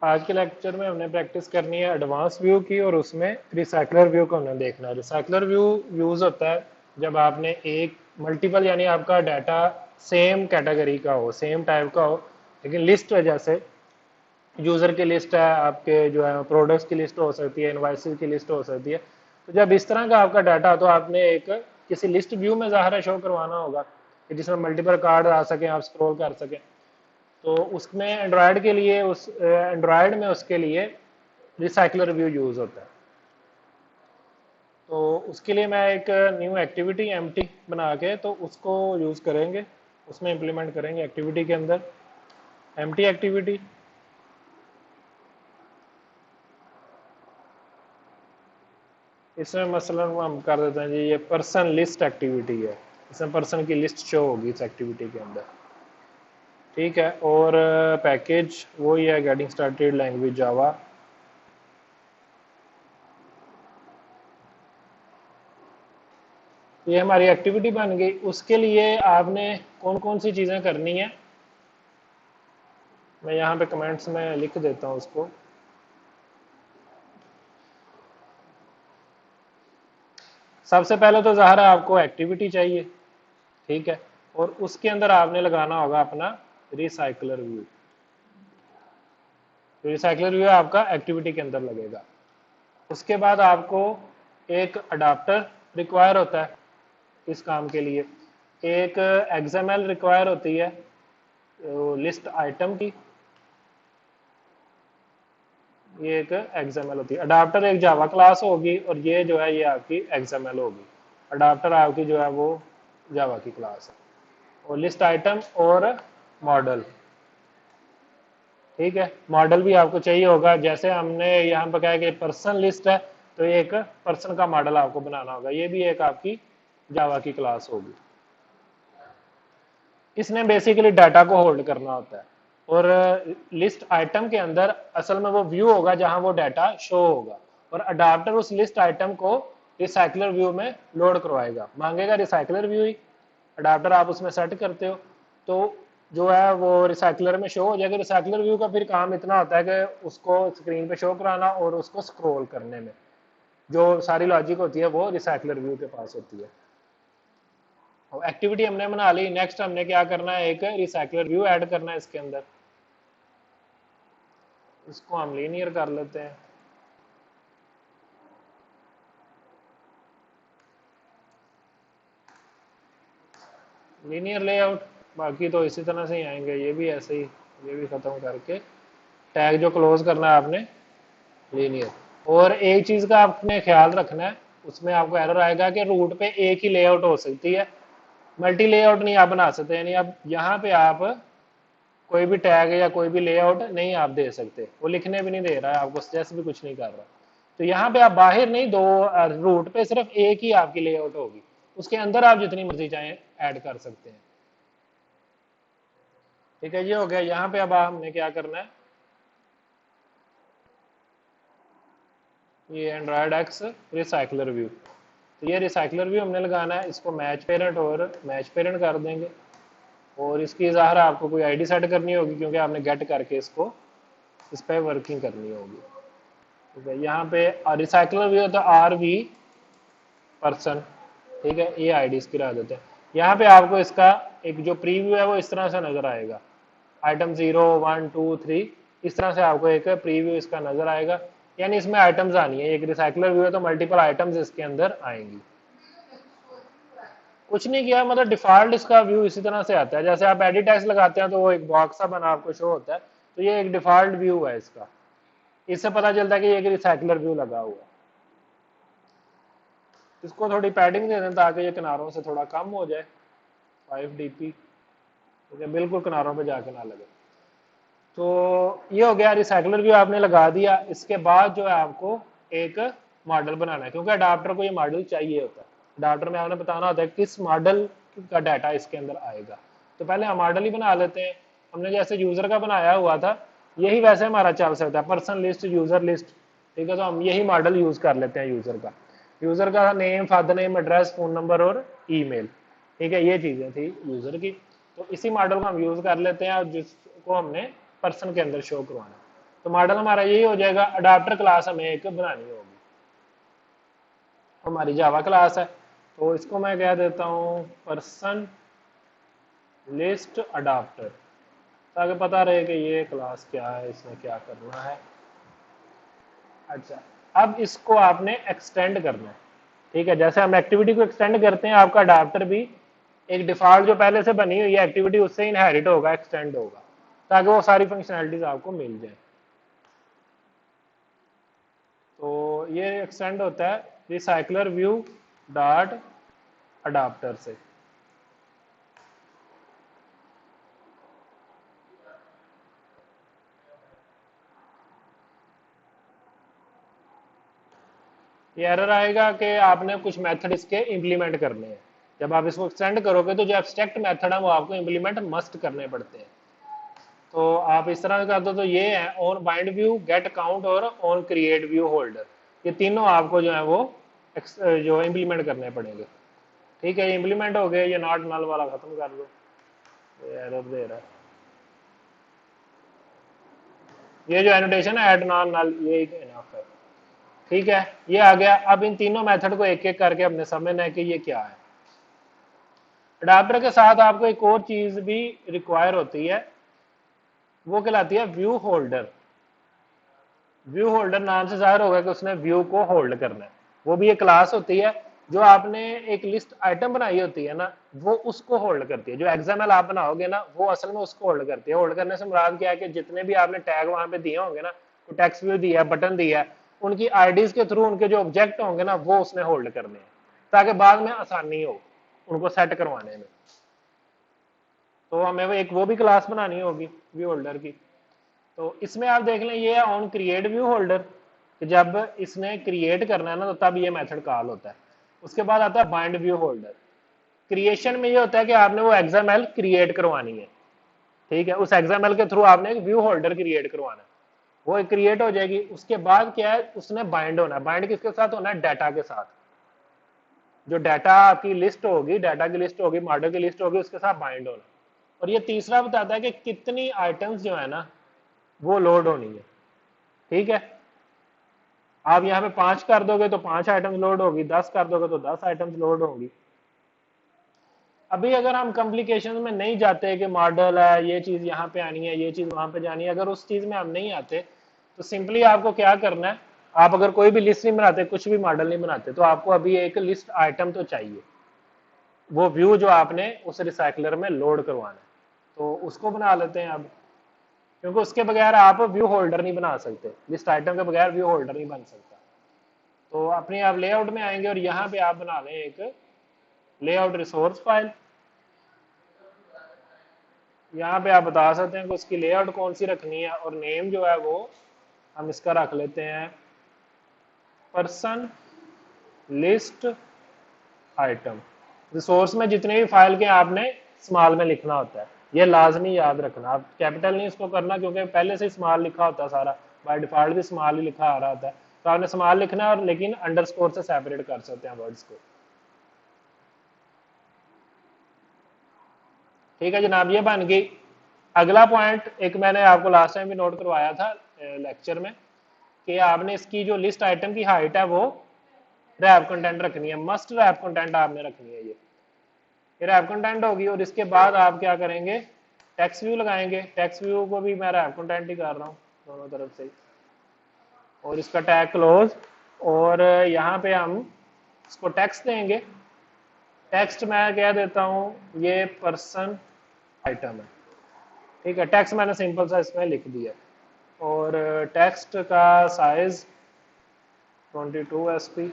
आज के लेक्चर में हमने प्रैक्टिस करनी है एडवांस व्यू की, और उसमें रिसाइकलर व्यू को हमने देखना है। रिसाइकलर व्यू यूज होता है जब आपने एक मल्टीपल, यानी आपका डाटा सेम कैटेगरी का हो, सेम टाइप का हो, लेकिन लिस्ट है, जैसे यूजर की लिस्ट है, आपके जो है प्रोडक्ट्स की लिस्ट हो सकती है, इनवाइसेस की लिस्ट हो सकती है। तो जब इस तरह का आपका डाटा, तो आपने एक किसी लिस्ट व्यू में ज़ाहिर शो करवाना होगा कि जिसमें मल्टीपल कार्ड आ सकें, आप स्क्रॉल कर सकें। तो उसमें एंड्रॉयड के लिए, उस एंड्रॉयड में उसके लिए रिसाइकलर व्यू यूज होता है। तो उसके लिए मैं एक न्यू एक्टिविटी एम्प्टी बना के तो उसको यूज करेंगे, उसमें इंप्लीमेंट करेंगे एक्टिविटी के अंदर एम्प्टी एक्टिविटी। इसमें मसलन हम कर देते हैं जी, ये पर्सन लिस्ट एक्टिविटी है, इसमें पर्सन की लिस्ट शो होगी इस एक्टिविटी के अंदर। ठीक है, और पैकेज वही है, गेटिंग स्टार्टेड लैंग्वेज जावा। ये हमारी एक्टिविटी बन गई। उसके लिए आपने कौन कौन सी चीज़ें करनी है, मैं यहाँ पे कमेंट्स में लिख देता हूँ उसको। सबसे पहले तो ज़ाहिर है आपको एक्टिविटी चाहिए, ठीक है, और उसके अंदर आपने लगाना होगा अपना रिसाइकलर व्यू। रिसाइकलर व्यू आपका एक्टिविटी के अंदर लगेगा। उसके बाद आपको एक अडाप्टर रिक्वायर होता है इस काम के लिए, एक एक्सएमएल रिक्वायर होती है लिस्ट आइटम की, ये एक एक्सएमएल होती है। अडाप्टर एक जावा क्लास होगी, और ये जो है ये आपकी एक्सएमएल होगी। अडाप्टर आपकी जो है वो जावा की क्लास है, और लिस्ट आइटम और मॉडल। ठीक है, मॉडल भी आपको चाहिए होगा, जैसे हमने यहाँ पर कहा कि पर्सन लिस्ट है, तो ये एक पर्सन का मॉडल आपको बनाना होगा, ये भी एक आपकी जावा की क्लास होगी। इसने बेसिकली डाटा को होल्ड करना होता है, और लिस्ट आइटम के अंदर असल में वो व्यू होगा जहां वो डाटा शो होगा, और अडाप्टर उस लिस्ट आइटम को रिसाइकलर व्यू में लोड करवाएगा, मांगेगा रिसाइकलर व्यू ही। अडाप्टर आप उसमें सेट करते हो तो जो है वो रिसाइकलर में शो हो जाएगा। रिसाइकलर व्यू का फिर काम इतना होता है कि उसको स्क्रीन पे शो कराना और उसको स्क्रॉल करने में जो सारी लॉजिक होती है वो रिसाइकलर व्यू के पास होती है। एक्टिविटी हमने बना ली। नेक्स्ट हमने क्या करना है, एक रिसाइकलर व्यू ऐड करना है इसके अंदर। इसको हम लीनियर कर लेते हैं। लीनियर लेआउट, बाकी तो इसी तरह से ही आएंगे, ये भी ऐसे ही, ये भी खत्म करके टैग जो क्लोज करना है आपने लीनियर। और एक चीज का आपने ख्याल रखना है, उसमें आपको एरर आएगा कि रूट पे एक ही लेआउट हो सकती है, मल्टी लेआउट नहीं आप बना सकते। यानी अब यहाँ पे आप कोई भी टैग या कोई भी लेआउट नहीं आप दे सकते, वो लिखने भी नहीं दे रहा है आपको, सजेस्ट भी कुछ नहीं कर रहा। तो यहाँ पे आप बाहर नहीं, दो रूट पे सिर्फ एक ही आपकी लेआउट होगी, उसके अंदर आप जितनी मर्जी चाहें ऐड कर सकते हैं। ठीक है, ये हो गया। यहाँ पे अब हमने क्या करना है, ये एंड्रॉयड एक्स रिसाइकलर व्यू, तो ये रिसाइकलर व्यू हमने लगाना है। इसको मैच पेरेंट और मैच पेरेंट कर देंगे, और इसकी ज़ाहिर आपको कोई आईडी सेट करनी होगी क्योंकि आपने गेट करके इसको इस पर वर्किंग करनी होगी। ठीक है, यहाँ पे रिसाइकलर व्यू होता है RV पर्सन। ठीक है, ये आईडी इसकी रह देते हैं। यहाँ पे आपको इसका एक जो प्रीव्यू है वो इस तरह से नजर आएगा, आइटम 0 1 2 3, इस तरह से आपको एक प्रीव्यू इसका नजर आएगा। यानी इसमें आइटम्स आनी है, एक रिसाइकलर व्यू है तो मल्टीपल आइटम्स इसके अंदर आएंगी। कुछ नहीं किया, मतलब डिफॉल्ट इसका व्यू इसी तरह से आता है, जैसे आप एडिट टेक्स्ट लगाते हैं तो वो एक बॉक्स सा बना आपको शो होता है, तो ये एक डिफॉल्ट व्यू है इसका। इससे पता चलता है कि ये एक रिसाइकलर व्यू लगा हुआ है। इसको थोड़ी पैडिंग दे दें ताकि ये किनारों से थोड़ा कम हो जाए, 5 dp। ठीक है, बिल्कुल किनारों पे जाके ना लगे। तो ये हो गया, रिसाइकलर व्यू आपने लगा दिया। इसके बाद जो है आपको एक मॉडल बनाना है, क्योंकि अडाप्टर को ये मॉडल चाहिए होता है। अडाप्टर में आपने बताना होता है किस मॉडल का डाटा इसके अंदर आएगा। तो पहले हम मॉडल ही बना लेते हैं। हमने जैसे यूजर का बनाया हुआ था, यही वैसे हमारा चल सकता है, पर्सन लिस्ट, यूजर लिस्ट। ठीक है, तो हम यही मॉडल यूज कर लेते हैं यूजर का। यूजर का name, father name, address, phone number और ईमेल। ठीक है, ये चीजें थी यूजर की। तो इसी मॉडल को हम यूज कर लेते हैं, और जिसको हमने पर्सन के अंदर शो करवाना। तो मॉडल हमारा यही हो जाएगा, अडाप्टर क्लास हमें एक बनानी होगी, हमारी जावा क्लास है, तो इसको मैं कह देता हूँ पर्सन लिस्ट अडाप्टर, ताकि पता रहे कि ये क्लास क्या है, इसमें क्या करना है। अच्छा, अब इसको आपने एक्सटेंड करना है, ठीक है, जैसे हम एक्टिविटी को एक्सटेंड करते हैं, आपका अडाप्टर भी एक डिफॉल्ट जो पहले से बनी हुई है एक्टिविटी उससे इनहेरिट होगा, एक्सटेंड होगा, ताकि वो सारी फंक्शनैलिटीज आपको मिल जाए। तो ये एक्सटेंड होता है रिसाइकलर व्यू डॉट अडाप्टर से। ये एरर आएगा कि आपने कुछ मेथड इसके इंप्लीमेंट करने हैं, जब आप इसको एक्सटेंड करोगे तो जो एब्स्ट्रैक्ट मेथड है वो आपको इंप्लीमेंट मस्ट करने पड़ते हैं। तो आप इस तरह कर दो, तो ये है on bind view, gate count और ऑन क्रिएट व्यू होल्डर, ये तीनों आपको जो है वो जो इंप्लीमेंट करने पड़ेंगे। ठीक है, ये इंप्लीमेंट हो गए, ये नॉट नल वाला खत्म कर लो, ये एरर दे रहा है। ये जो एनोटेशन है एट नॉन नल, ये इनफ है। ठीक है, ये आ गया। अब इन तीनों मेथड को एक एक करके हमने समझना है कि ये क्या है। अडाप्टर के साथ आपको एक और चीज भी रिक्वायर होती है, वो कहलाती है व्यू होल्डर। व्यू होल्डर नाम से जाहिर होगा कि उसने व्यू को होल्ड करना है। वो भी एक क्लास होती है जो आपने एक लिस्ट आइटम बनाई होती है ना, वो उसको होल्ड करती है। जो एग्जाम्पल आप बनाओगे ना, वो असल में उसको होल्ड करती है। होल्ड करने से मुराद क्या है कि जितने भी आपने टैग वहां पे दिए होंगे ना, तो टेक्स्ट व्यू दिया है, बटन दिया है, उनकी आईडीज के थ्रू उनके जो ऑब्जेक्ट होंगे ना, वो उसने होल्ड करने हैं, ताकि बाद में आसानी हो उनको सेट करवाने में। तो हमें वो भी क्लास बनानी होगी व्यू होल्डर की। तो इसमें आप देख लें, ये है ऑन क्रिएट व्यू होल्डर, कि जब इसने क्रिएट करना है ना, तो तब ये मेथड कॉल होता है। उसके बाद आता है बाइंड व्यू होल्डर। क्रिएशन में ये होता है कि आपने वो एग्जामएल क्रिएट करवानी है, ठीक है, उस एग्जामएल के थ्रू आपने एक व्यू होल्डर क्रिएट करवाना है, वो एक क्रिएट हो जाएगी। उसके बाद क्या है, उसने बाइंड होना है। बाइंड किसके साथ होना है? डाटा के साथ। जो डाटा आपकी लिस्ट होगी, डाटा की लिस्ट होगी, मॉडल की लिस्ट होगी, उसके साथ बाइंड होना। और ये तीसरा बताता है कि कितनी आइटम्स जो है ना, वो लोड होनी है। ठीक है, आप यहाँ पे 5 कर दोगे तो 5 आइटम्स लोड होगी, 10 कर दोगे तो 10 आइटम्स लोड होगी। अभी अगर हम कॉम्प्लिकेशन में नहीं जाते कि मॉडल है, ये चीज यहाँ पे आनी है, ये चीज वहां पे जानी है, अगर उस चीज में हम नहीं आते, तो सिंपली आपको क्या करना है, आप अगर कोई भी लिस्ट नहीं बनाते, कुछ भी मॉडल नहीं बनाते, तो आपको अभी एक लिस्ट आइटम तो चाहिए, वो व्यू जो आपने उस रिसाइकलर में लोड करवाना है। तो उसको बना लेते हैं अब, क्योंकि उसके बगैर आप व्यू होल्डर नहीं बना सकते, लिस्ट आइटम के बगैर व्यू होल्डर नहीं बन सकता। तो अपने आप लेआउट में आएंगे और यहाँ पे आप बना लें एक लेआउट रिसोर्स फाइल। यहाँ पे आप बता सकते हैं कि उसकी लेआउट कौन सी रखनी है, और नेम जो है वो हम इसका रख लेते हैं पर्सन लिस्ट आइटम। रिसोर्स में जितने भी फाइल के आपने स्मॉल में लिखना होता है, ये लाजमी याद रखना। आप कैपिटल नहीं इसको करना, क्योंकि पहले से स्मॉल लिखा होता है सारा, बाय डिफॉल्ट भी स्मॉल ही लिखा आ रहा होता है। तो आपने स्मॉल लिखना है, और लेकिन अंडरस्कोर से सेपरेट कर सकते हैं वर्ड्स को। ठीक है जनाब, ये बन गई। अगला पॉइंट एक मैंने आपको लास्ट टाइम भी नोट करवाया था लेक्चर में, कि आपने इसकी जो लिस्ट आइटम की हाइट है वो रैप कंटेंट रखनी है, मस्ट रैप कंटेंट आपने रखनी है। ये रैप कंटेंट होगी, और इसके बाद आप क्या करेंगे, टेक्स्ट व्यू लगाएंगे। टेक्स्ट व्यू को भी मैं रैप कंटेंट ही कर रहा हूँ दोनों तरफ से, और इसका टैग क्लोज, और यहाँ पे हम इसको टेक्स्ट देंगे। टेक्स्ट मैं कह देता हूँ ये पर्सन आइटम है। ठीक है, टेक्स्ट मैंने सिंपल सा इसमें लिख दिया, और टेक्स्ट का साइज 22 SP।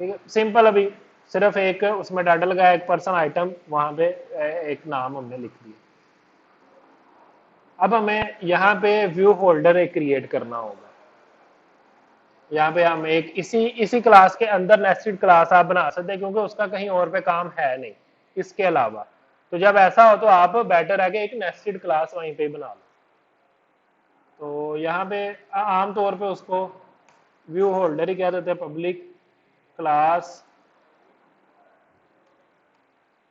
ठीक है, सिंपल। अभी सिर्फ एक उसमें डाटा लगाया, एक पर्सन आइटम, वहां पे एक नाम हमने लिख दिया। अब हमें यहाँ पे व्यू होल्डर एक क्रिएट करना होगा। यहाँ पे हम एक इसी क्लास के अंदर नेस्टेड क्लास आप बना सकते हैं, क्योंकि उसका कहीं और पे काम है नहीं इसके अलावा। तो जब ऐसा हो तो आप बेटर है कि एक नेस्टेड क्लास वहीं पे बना लो। तो यहाँ पे आमतौर पे उसको व्यू होल्डर ही कह देते हैं। पब्लिक क्लास,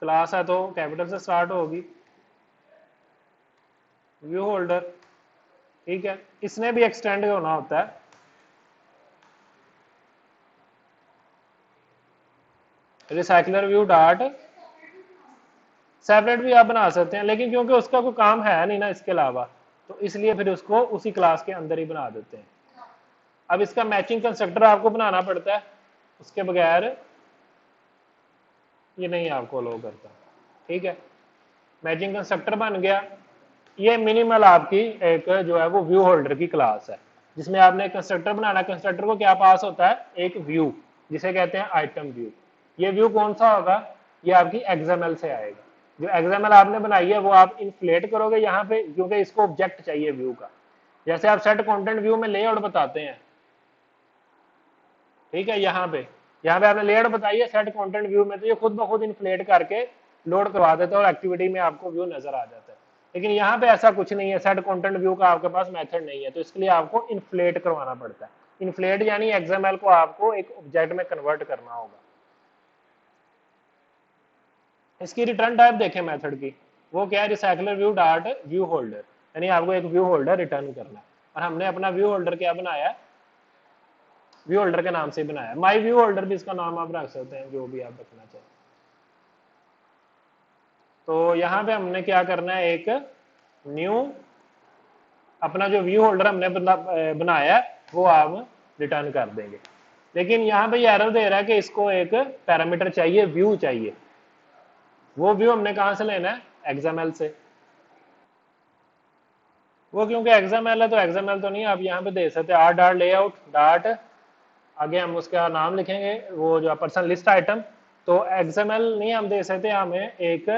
क्लास है तो कैपिटल से स्टार्ट होगी, व्यू होल्डर। ठीक है, इसने भी एक्सटेंड होना होता है। रिसाइकलर व्यू डॉट सेपरेट भी आप बना सकते हैं, लेकिन क्योंकि उसका कोई काम है नहीं ना इसके अलावा, तो इसलिए फिर उसको उसी क्लास के अंदर ही बना देते हैं। अब इसका मैचिंग कंस्ट्रक्टर आपको बनाना पड़ता है, उसके बगैर ये नहीं आपको अलो करता। ठीक है, मैचिंग कंस्ट्रक्टर बन गया। ये मिनिमल आपकी एक जो है वो व्यू होल्डर की क्लास है, जिसमें आपने कंस्ट्रक्टर बनाना। कंस्ट्रक्टर को क्या पास होता है, एक व्यू, जिसे कहते हैं आइटम व्यू। ये व्यू कौन सा होगा, ये आपकी एक्सएमएल से आएगा। जो एक्सएमएल आपने बनाई है वो आप इन्फ्लेट करोगे यहाँ पे, क्योंकि इसको ऑब्जेक्ट चाहिए व्यू का। जैसे आप सेट कंटेंट व्यू में लेआउट बताते हैं, ठीक है, यहाँ पे आपने लेआउट बताई है सेट कंटेंट व्यू में, तो ये खुद ब खुद इन्फ्लेट करके लोड करवा देता है और एक्टिविटी में आपको व्यू नजर आ जाता है। लेकिन यहाँ पे ऐसा कुछ नहीं है, सेट कंटेंट व्यू का आपके पास मेथड नहीं है, तो इसके लिए आपको इन्फ्लेट करवाना पड़ता है। इन्फ्लेट यानी एक्सएमएल को आपको एक ऑब्जेक्ट में कन्वर्ट करना होगा। इसकी रिटर्न टाइप देखें मेथड की, वो क्या है, recycler view dot view holder, यानी आपको एक व्यू होल्डर रिटर्न करना है। और हमने अपना व्यू होल्डर क्या बनाया है, व्यू होल्डर के नाम से बनाया। माई व्यू होल्डर भी इसका नाम आप रख सकते हैं, जो भी आप रखना चाहें। तो यहाँ पे हमने क्या करना है, एक न्यू अपना जो व्यू होल्डर हमने बनाया वो आप रिटर्न कर देंगे। लेकिन यहाँ पे ये एरर दे रहा है कि इसको एक पैरामीटर चाहिए, व्यू चाहिए। वो व्यू हमने कहाँ से लेना है, एक्सएमएल से। वो क्योंकि एक्सएमएल है तो एक्सएमएल तो नहीं, आप यहाँ पे दे सकते आर डॉट लेआउट डॉट, आगे हम उसका नाम लिखेंगे, वो जो पर्सन लिस्ट आइटम। तो एक्सएमएल नहीं हम दे सकते, हमें एक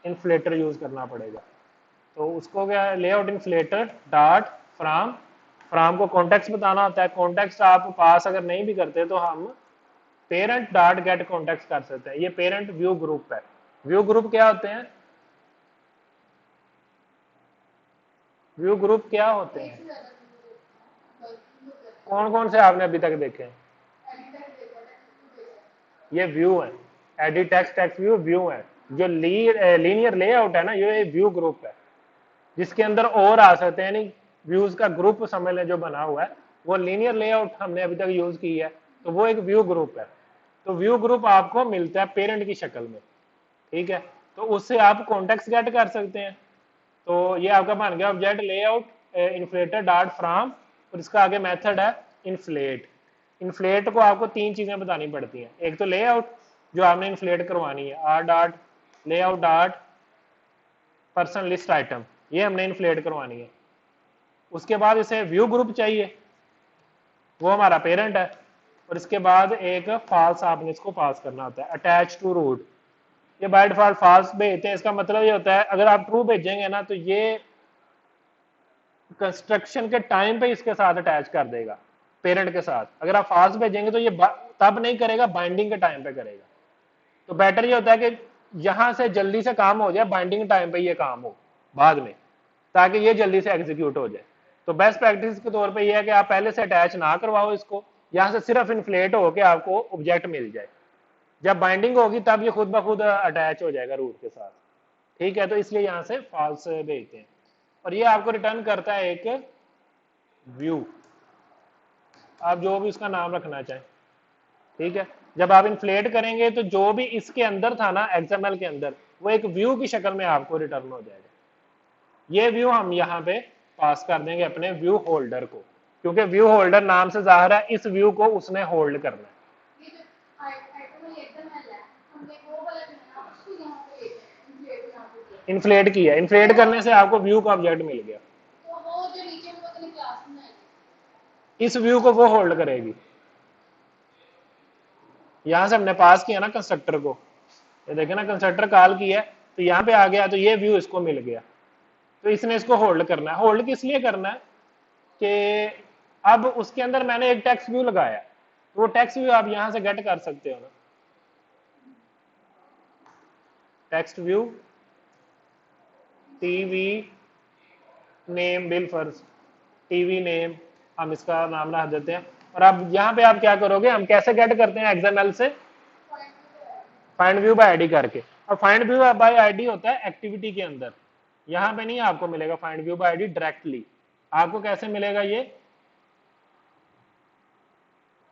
इन्फ्लेटर यूज करना पड़ेगा। तो उसको क्या, layout inflator dot from, from को कॉन्टेक्स्ट बताना होता है। कॉन्टेक्स्ट आप पास अगर नहीं भी करते तो हम पेरेंट डॉट गेट कॉन्टेक्स्ट कर सकते हैं। ये पेरेंट व्यू ग्रुप है। व्यू ग्रुप क्या होते हैं, व्यू ग्रुप क्या होते हैं, कौन कौन से आपने अभी तक देखे हैं? ये व्यू है, edit text text view view है। जो लीनियर लेआउट है ना, ये व्यू ग्रुप है, जिसके अंदर और आ सकते हैं, यानी व्यूज का ग्रुप समझ लें जो बना हुआ है, वो लीनियर लेआउट हमने अभी तक यूज की है, तो वो एक व्यू ग्रुप है। तो व्यू ग्रुप आपको मिलता है पेरेंट की शक्ल में, ठीक है। तो उससे आप कॉन्टेक्स्ट गेट कर सकते हैं। तो ये आपका बन गया object layout inflator dot from, और इसका आगे मेथड है इन्फ्लेट। इन्फ्लेट को आपको तीन चीजें बतानी पड़ती हैं। एक तो लेआउट जो आपने इन्फ्लेट करवानी है, R dot layout dot person list item, ये हमने इन्फ्लेट करवानी है। उसके बाद इसे व्यू ग्रुप चाहिए, वो हमारा पेरेंट है। और इसके बाद एक फॉल्स आपने इसको पास करना होता है, अटैच टू रूट। ये बाय डिफॉल्ट फॉल्स भेजते हैं, इसका मतलब ये होता है अगर आप ट्रू भेजेंगे ना तो ये कंस्ट्रक्शन के टाइम पे इसके साथ अटैच कर देगा पेरेंट के साथ। अगर आप फॉल्स भेजेंगे तो ये तब नहीं करेगा, बाइंडिंग के टाइम पे करेगा। तो बेटर ये होता है कि यहां से जल्दी से काम हो जाए, बाइंडिंग टाइम पे ये काम हो बाद में, ताकि ये जल्दी से एग्जीक्यूट हो जाए। तो बेस्ट प्रैक्टिस के तौर पे ये है कि आप पहले से अटैच ना करवाओ इसको, यहां से सिर्फ इन्फ्लेट होकर आपको ऑब्जेक्ट मिल जाए। जब बाइंडिंग होगी तब ये खुद ब खुद अटैच हो जाएगा रूट के साथ, ठीक है। तो इसलिए यहां से फॉल्स भेजते हैं, और ये आपको रिटर्न करता है एक व्यू, आप जो भी उसका नाम रखना चाहें, ठीक है। जब आप इन्फ्लेट करेंगे तो जो भी इसके अंदर था ना एक्सएमएल के अंदर, वो एक व्यू की शक्ल में आपको रिटर्न हो जाएगा। ये व्यू हम यहाँ पे पास कर देंगे अपने व्यू होल्डर को, क्योंकि व्यू होल्डर नाम से जाहिर है इस व्यू को उसने होल्ड करना है। इन्फ्लेट किया, इन्फ्लेट करने से आपको व्यू का ऑब्जेक्ट मिल गया, इस व्यू को वो होल्ड करेगी। यहां से हमने पास किया ना कंस्ट्रक्टर को, ये देखे ना कंस्ट्रक्टर कॉल किया, तो यहाँ पे आ गया, तो ये व्यू इसको मिल गया। तो इसने इसको होल्ड करना है। होल्ड किस लिए करना है कि अब उसके अंदर मैंने एक टेक्स्ट व्यू लगाया, तो वो टेक्स्ट व्यू आप यहां से गेट कर सकते हो ना, text view TV name bill first, TV name हम इसका नाम रख देते हैं। और अब यहाँ पे आप क्या करोगे, हम कैसे गेट करते हैं एक्सएमएल से, फाइंड व्यू बाय आईडी करके। और फाइंड व्यू बाय आईडी होता है एक्टिविटी के अंदर, यहाँ पे नहीं आपको मिलेगा find view by ID directly, आपको कैसे मिलेगा ये?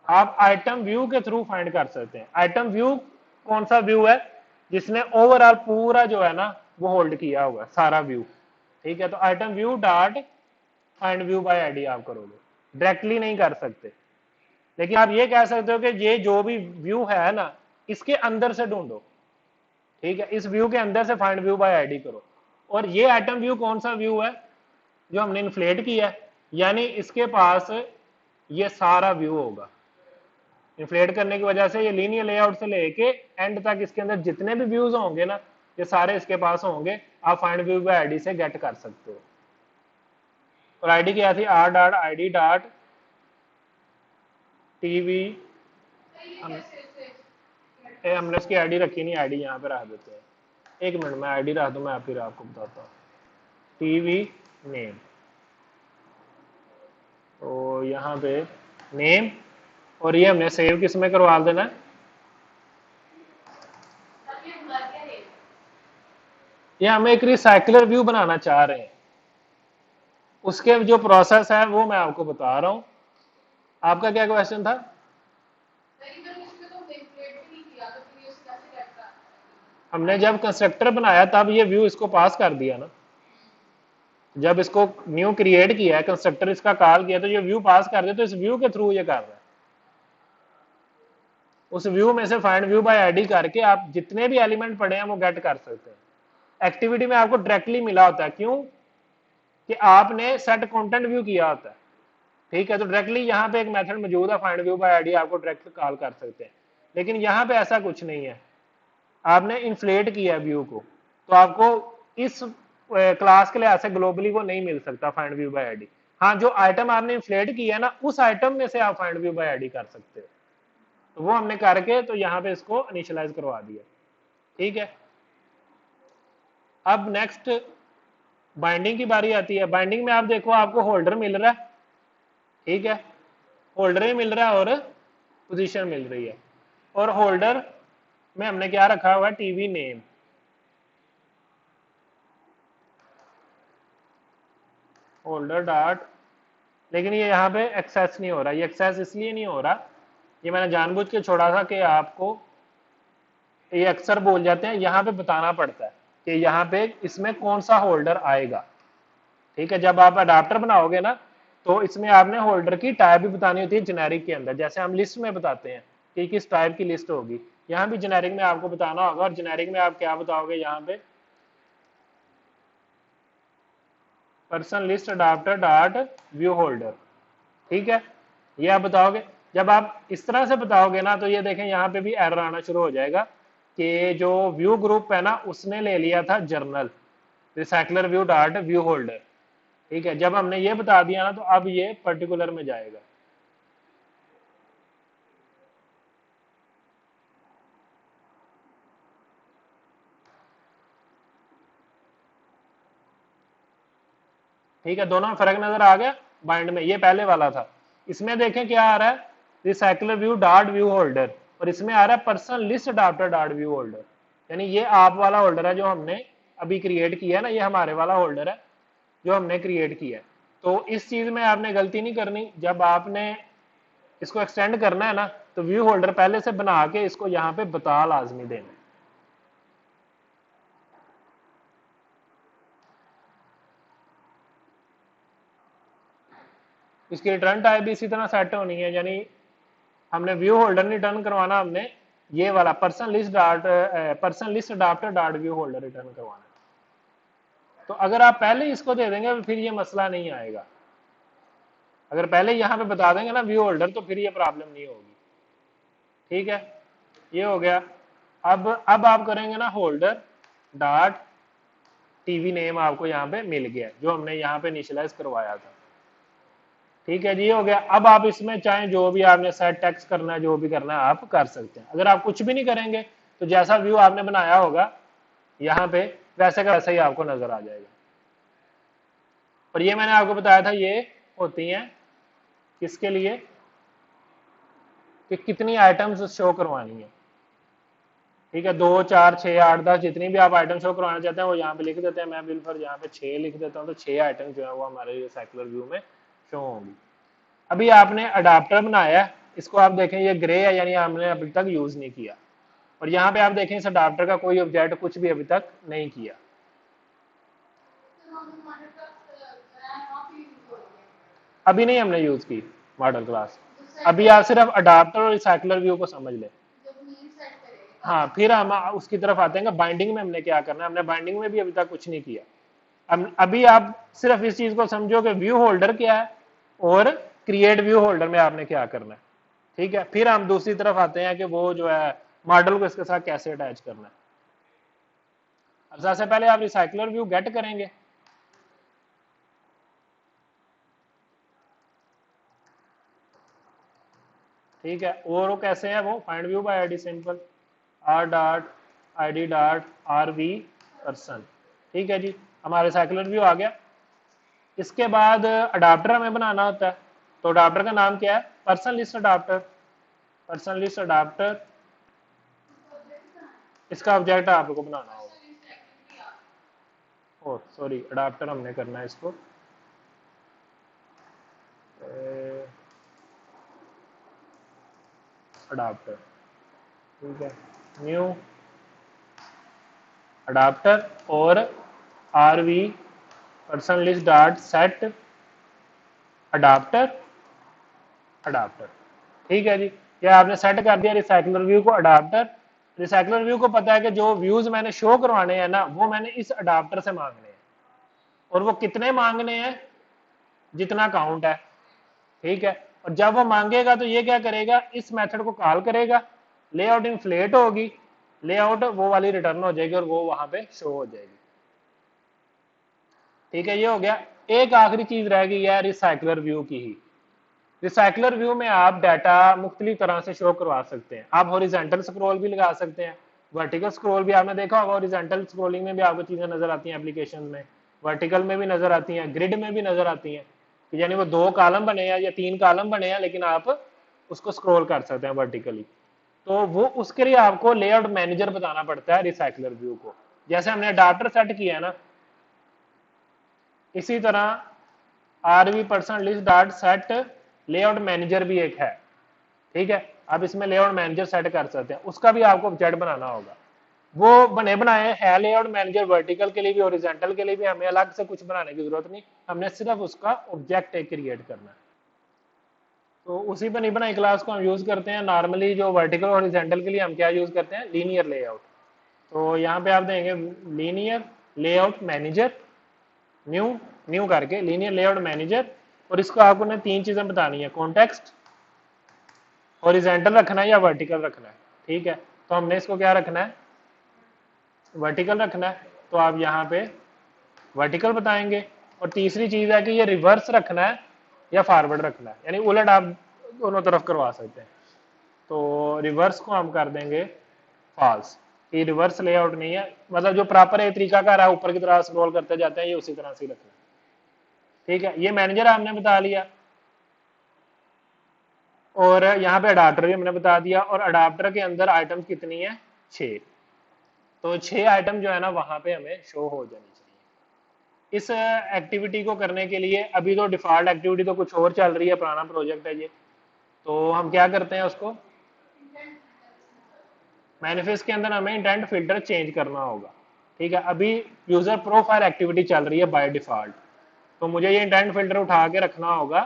आप आइटम व्यू के थ्रू फाइंड कर सकते हैं। आइटम व्यू कौन सा व्यू है? जिसने ओवरऑल पूरा जो है ना वो होल्ड किया होगा सारा व्यू। ठीक है, तो item view dot find view by ID आप करोगे, डायरेक्टली नहीं कर सकते। लेकिन आप ये कह सकते हो कि ये जो भी व्यू है ना इसके अंदर से ढूंढो। ठीक है, इस व्यू के अंदर से फाइंड व्यू बाय आईडी करो। और ये आइटम व्यू कौन सा व्यू है? जो हमने इन्फ्लेट किया है, यानी इसके पास ये सारा व्यू होगा। इन्फ्लेट करने की वजह से ये लीनियर लेआउट से लेके एंड तक इसके अंदर जितने भी व्यूज होंगे ना ये सारे इसके पास होंगे। आप फाइंड व्यू बाय आईडी से गेट कर सकते हो। और आईडी क्या थी? Are dot I D dot TV. हमने उसकी आईडी रखी नहीं, आईडी यहाँ पे रख देते हैं। एक मिनट में आईडी रख दूं, मैं फिर आपको बताता हूँ। टीवी नेम, तो यहाँ पे नेम, और ये हमने सेव किस में करवा देना है? ये हम एक रिसाइकलर व्यू बनाना चाह रहे हैं, उसके जो प्रोसेस है वो मैं आपको बता रहा हूँ। आपका क्या क्वेश्चन था? हमने जब कंस्ट्रक्टर बनाया तब ये व्यू इसको पास कर दिया ना। जब इसको न्यू क्रिएट किया है, कंस्ट्रक्टर इसका कॉल किया, तो ये व्यू पास कर दे, तो इस व्यू के थ्रू ये कर रहा है। उस व्यू में से फाइंड व्यू बाय आईडी करके आप जितने भी एलिमेंट पड़े हैं वो गेट कर सकते हैं। एक्टिविटी में आपको डायरेक्टली मिला होता है, क्यों कि आपने सेट कंटेंट व्यू किया होता है। ठीक है, तो डायरेक्टली यहाँ पे एक मेथड मौजूद है फाइंड व्यू बाय आईडी, आपको डायरेक्ट कॉल कर सकते हैं। लेकिन यहाँ पे ऐसा कुछ नहीं है, आपने इन्फ्लेट किया व्यू को, तो आपको इस क्लास के लिए ऐसे ग्लोबली वो नहीं मिल सकता फाइंड व्यू बाय आईडी। हाँ, जो आइटम आपने इन्फ्लेट किया है ना उस आइटम में से आप फाइंड व्यू बाय आईडी कर सकते हो। तो वो हमने करके तो यहाँ पे इसको इनिशियलाइज करवा दिया। ठीक है, अब नेक्स्ट बाइंडिंग की बारी आती है। बाइंडिंग में आप देखो आपको होल्डर मिल रहा है। ठीक है, होल्डर ही मिल रहा है और पोजीशन मिल रही है। और होल्डर में हमने क्या रखा हुआ है? TV name. होल्डर डॉट, लेकिन ये यहाँ पे एक्सेस नहीं हो रहा। ये एक्सेस इसलिए नहीं हो रहा, ये मैंने जानबूझ के छोड़ा था कि आपको ये अक्सर बोल जाते हैं, यहाँ पे बताना पड़ता है कि यहाँ पे इसमें कौन सा होल्डर आएगा। ठीक है, जब आप अडाप्टर बनाओगे ना तो इसमें आपने होल्डर की टाइप भी बतानी होती है जेनेरिक के अंदर, जैसे हम लिस्ट में बताते हैं कि किस टाइप की लिस्ट होगी। यहाँ भी जेनेरिक में आपको बताना होगा। और जेनेरिक में आप क्या बताओगे? यहाँ पे person list adapter dot view holder. ठीक है, ये आप बताओगे। जब आप इस तरह से बताओगे ना तो ये देखें यहाँ पे भी एरर आना शुरू हो जाएगा कि जो व्यू ग्रुप है ना उसने ले लिया था journal recycler view dot view holder. ठीक है, जब हमने ये बता दिया ना तो अब ये पर्टिकुलर में जाएगा। ठीक है, दोनों में फर्क नजर आ गया। बाइंड में ये पहले वाला था, इसमें देखें क्या आ रहा है? Recycler view dot view holder, और इसमें आ रहा है person list adapter dot view holder. यानी ये आप वाला होल्डर है जो हमने अभी क्रिएट किया है ना, ये हमारे वाला होल्डर है जो हमने क्रिएट किया है। तो इस चीज में आपने गलती नहीं करनी। जब आपने इसको एक्सटेंड करना है ना तो व्यू होल्डर पहले से बना के इसको यहाँ पे बता लाजमी देना। इसकी रिटर्न टाइप भी इसी तरह सेट होनी है, यानी हमने व्यू होल्डर नहीं रिटर्न करवाना, हमने ये वाला person list adapter dot view holder return करवाना है। तो अगर आप पहले इसको दे देंगे फिर ये मसला नहीं आएगा। अगर पहले यहाँ पे बता देंगे ना व्यू होल्डर तो फिर ये प्रॉब्लम नहीं होगी। ठीक है, ये हो गया। अब आप करेंगे ना होल्डर डॉट टीवी नेम, आपको यहाँ पे मिल गया जो हमने यहाँ पे इनिशियलाइज करवाया था। ठीक है जी, ये हो गया। अब आप इसमें चाहें जो भी आपने सेट टेक्स्ट करना है, जो भी करना है आप कर सकते हैं। अगर आप कुछ भी नहीं करेंगे तो जैसा व्यू आपने बनाया होगा यहाँ पे वैसे का वैसा ही आपको नजर आ जाएगा। और ये मैंने आपको बताया था ये होती हैं किसके लिए कि कितनी आइटम्स शो करवानी है। ठीक है, 2 4 6 8 10 जितनी भी आप आइटम शो करवाना चाहते हैं वो यहाँ पे लिख देते हैं। मैं बिलफर यहाँ पे 6 लिख देता हूँ, तो 6 आइटम जो है वो हमारे रिसाइकलर व्यू में शो होंगी। अभी आपने अडाप्टर बनाया है, इसको आप देखें ये ग्रे है, यानी हमने अभी तक यूज नहीं किया। और यहाँ पे आप देखें इस अडाप्टर का कोई ऑब्जेक्ट कुछ भी अभी तक नहीं किया। अभी नहीं हमने यूज की मॉडल क्लास, अभी आप सिर्फ अडाप्टर और रिसाइकलर व्यू को समझ लें। हाँ, फिर हम उसकी तरफ आते हैं, बाइंडिंग में हमने क्या करना है। हमने बाइंडिंग में भी अभी तक कुछ नहीं किया। अभी आप सिर्फ इस चीज को समझो कि व्यू होल्डर क्या है और क्रिएट व्यू होल्डर में आपने क्या करना है। ठीक है, फिर हम दूसरी तरफ आते हैं कि वो जो है मॉडल को इसके साथ कैसे अटैच करना है। अब सबसे पहले आप रिसाइकलर व्यू गेट करेंगे। ठीक है, और वो कैसे है, वो find view by ID simple R dot I D dot R V person. ठीक है जी, हमारे रिसाइकलर व्यू आ गया। इसके बाद अडाप्टर हमें बनाना होता है, तो अडाप्टर का नाम क्या है, person list adapter. Person list adapter, इसका ऑब्जेक्ट आपको बनाना होगा। ओह सॉरी, अडाप्टर हमने करना है इसको अडाप्टर। ठीक है, न्यू अडाप्टर और R V person list dot set adapter adapter. ठीक है जी, ये आपने सेट कर दिया रिसाइकलर व्यू को अडाप्टर। रिसाइकलर व्यू को पता है कि जो व्यूज मैंने शो करवाने हैं ना, वो मैंने इस अडाप्टर से मांगने हैं, और वो कितने मांगने हैं, जितना काउंट है। ठीक है, और जब वो मांगेगा तो ये क्या करेगा, इस मेथड को कॉल करेगा, लेआउट इनफ्लेट होगी, लेआउट वो वाली रिटर्न हो जाएगी और वो वहां पे शो हो जाएगी। ठीक है, ये हो गया। एक आखिरी चीज रह गई है रिसाइकलर व्यू की ही। रिसाइकलर व्यू में आप डाटा मुख्तलिफ तरह से शो करवा सकते हैं। आप हॉरिजॉन्टल स्क्रॉल भी लगा सकते हैं, वर्टिकल स्क्रॉल भी आपने देखा होगा। हॉरिजॉन्टल स्क्रॉलिंग में भी आपको चीजें नजर आती हैं एप्लीकेशन में, वर्टिकल में भी नजर आती हैं, ग्रिड में भी नजर आती हैं। यानी वो 2 कॉलम बने हैं या 3 कॉलम बने हैं, लेकिन आप उसको स्क्रॉल कर सकते हैं वर्टिकली। तो वो उसके लिए आपको लेआउट मैनेजर बताना पड़ता है रिसाइकलर व्यू को। जैसे हमने अडाप्टर सेट किया है ना, इसी तरह RV person list dot set layout manager भी एक है। ठीक है, आप इसमें लेआउट मैनेजर सेट कर सकते हैं, उसका भी आपको ऑब्जेक्ट बनाना होगा। वो बने बनाए है लेआउट मैनेजर, वर्टिकल के लिए भी हॉरिजॉन्टल के लिए भी, हमें अलग से कुछ बनाने की जरूरत नहीं, हमने सिर्फ उसका ऑब्जेक्ट एक क्रिएट करना है। तो उसी बनी बनाई क्लास को हम यूज करते हैं। नॉर्मली जो वर्टिकल और हॉरिजॉन्टल के लिए हम क्या यूज करते हैं, लीनियर लेआउट। तो यहाँ पे आप देंगे linear layout manager, new new करके लीनियर लेआउट मैनेजर, और इसको आपको ने 3 चीजें बतानी है, कॉन्टेक्स्ट, हॉरिजॉन्टल रखना है या वर्टिकल रखना है। ठीक है, तो हमने इसको क्या रखना है, वर्टिकल रखना है, तो आप यहाँ पे वर्टिकल बताएंगे। और तीसरी चीज है कि ये रिवर्स रखना है या फॉरवर्ड रखना है, यानी उलट आप दोनों तरफ करवा सकते हैं। तो रिवर्स को हम कर देंगे फॉल्स, ये रिवर्स लेआउट नहीं है, मतलब जो प्रॉपर एक तरीका का रहा है ऊपर की तरह स्क्रॉल करते जाते हैं, ये उसी तरह से रखना है। ठीक है, ये मैनेजर हमने बता लिया, और यहाँ पे अडाप्टर भी हमने बता दिया, और अडाप्टर के अंदर आइटम कितनी है, 6। तो 6 आइटम जो है ना वहां पे हमें शो हो जानी चाहिए। इस एक्टिविटी को करने के लिए अभी तो डिफॉल्ट एक्टिविटी तो कुछ और चल रही है, पुराना प्रोजेक्ट है ये, तो हम क्या करते हैं उसको, मैनिफेस्ट के अंदर हमें इंटेंट फिल्टर चेंज करना होगा। ठीक है, अभी यूजर प्रोफाइल एक्टिविटी चल रही है बाय डिफॉल्ट, तो मुझे ये इंटेंट फिल्टर उठा के रखना होगा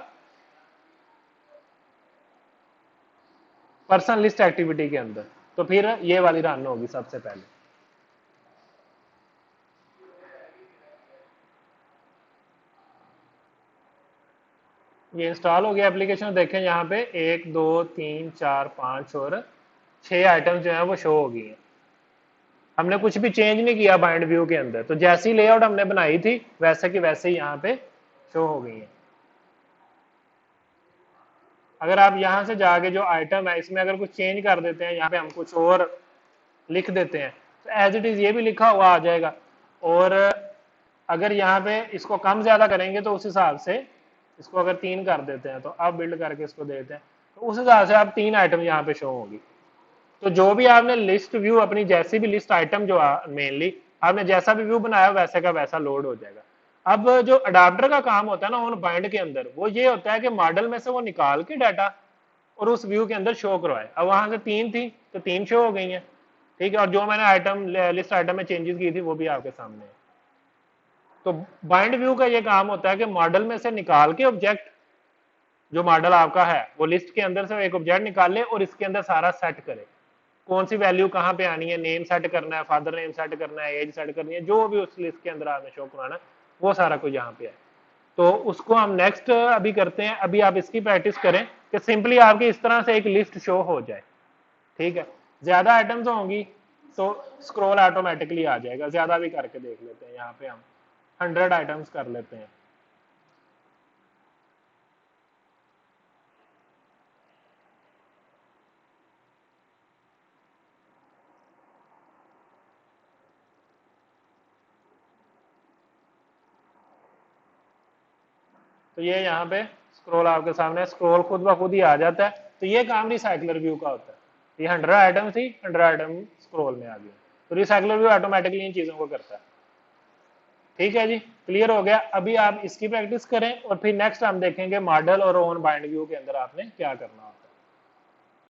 पर्सन लिस्ट एक्टिविटी के अंदर। तो फिर ये वाली रन होगी सबसे पहले। ये इंस्टॉल हो गया एप्लीकेशन, देखें यहाँ पे 1 2 3 4 5 और 6 आइटम जो है वो शो हो गई हैं। हमने कुछ भी चेंज नहीं किया बाइंड व्यू के अंदर, तो जैसी लेआउट हमने बनाई थी वैसे की वैसे ही यहाँ पे शो हो गई है। अगर आप यहाँ से जाके जो आइटम है इसमें अगर कुछ चेंज कर देते हैं, यहाँ पे हम कुछ और लिख देते हैं, तो एज इट इज ये भी लिखा हुआ आ जाएगा। और अगर यहाँ पे इसको कम ज्यादा करेंगे तो उस हिसाब से, इसको अगर 3 कर देते हैं, तो अब बिल्ड करके इसको देते हैं, तो उस हिसाब से आप 3 आइटम यहाँ पे शो होगी। तो जो भी आपने लिस्ट व्यू अपनी जैसी भी लिस्ट आइटम जो मेनली आपने जैसा भी व्यू बनाया वैसे का वैसा लोड हो जाएगा। अब जो अडाप्टर का काम होता है ना ऑन बाइंड के अंदर, वो ये होता है कि मॉडल में से वो निकाल के डाटा और उस व्यू के अंदर शो करवाए। अब वहां से 3 थी तो 3 शो हो गई हैं, ठीक है। और जो मैंने आइटम लिस्ट आइटम में चेंजेस की थी वो भी आपके सामने है। तो बाइंड व्यू का ये काम होता है कि मॉडल में से निकाल के ऑब्जेक्ट, जो मॉडल आपका है वो लिस्ट के अंदर से एक ऑब्जेक्ट निकाल ले और इसके अंदर सारा सेट करे, कौन सी वैल्यू कहाँ पे आनी है, नेम सेट करना है, फादर नेम सेट करना है, एज सेट करनी है, जो भी उस लिस्ट के अंदर आपने शो कराना वो सारा कुछ यहाँ पे है। तो उसको हम नेक्स्ट अभी करते हैं। अभी आप इसकी प्रैक्टिस करें कि सिंपली आपकी इस तरह से एक लिस्ट शो हो जाए, ठीक है। ज्यादा आइटम्स होंगी तो स्क्रॉल ऑटोमेटिकली आ जाएगा। ज्यादा भी करके देख लेते हैं, यहाँ पे हम 100 आइटम्स कर लेते हैं। तो ये यहाँ पे स्क्रॉल आपके सामने, स्क्रॉल खुद ब खुद ही आ जाता है। तो ये काम रिसाइकलर व्यू का होता है। ये 100 आइटम थी, 100 आइटम स्क्रॉल में आ गई। तो रिसाइकलर व्यू ऑटोमेटिकली इन चीजों को करता है। ठीक है जी, क्लियर हो गया। अभी आप इसकी प्रैक्टिस करें और फिर नेक्स्ट हम देखेंगे मॉडल और ऑन बाइंड व्यू के अंदर आपने क्या करना होगा।